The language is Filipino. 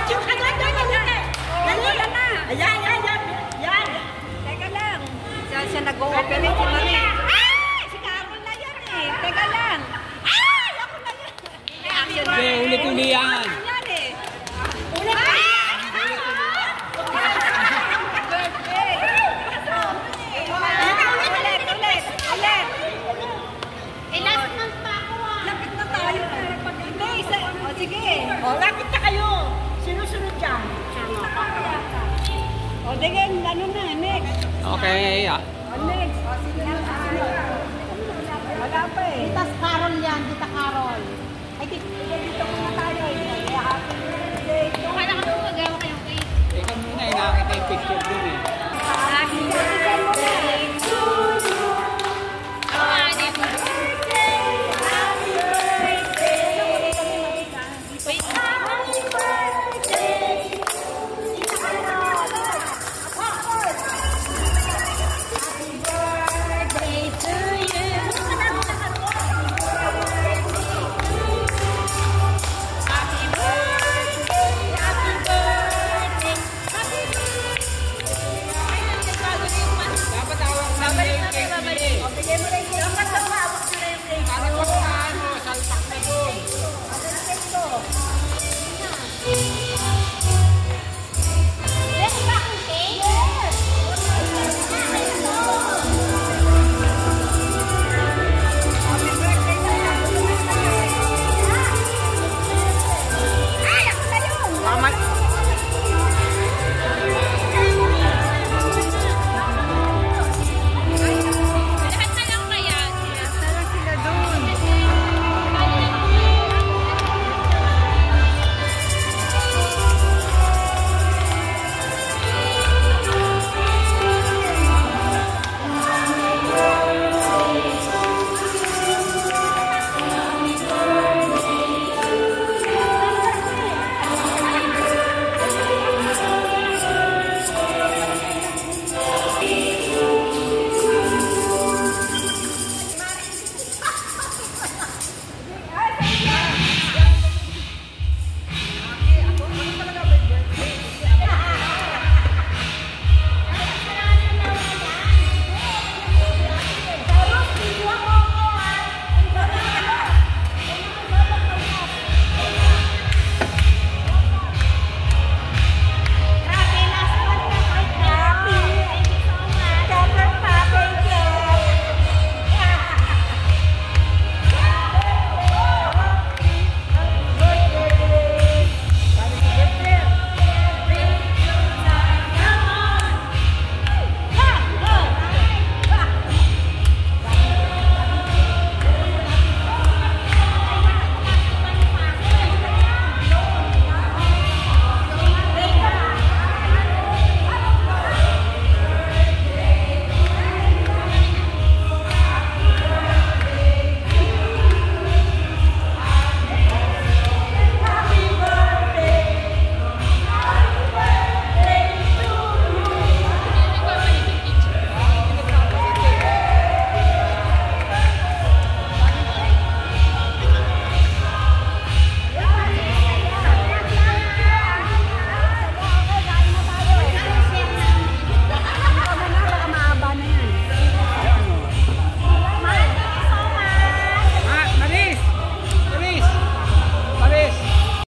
Picture ka doon, dali. Dali na. Ayan. Teka lang. Siya nag-ooperate si Marie. Ay! Si Carol na yan eh. Teka lang. Ay! Ako na yan. Okay, ulit-uli yan. Sige. O, lapit na kayo. Sinusunod dyan. O, degen, ano na, next. Okay, O, next. Wala pa eh. Tita Carol yan, Tita Carol.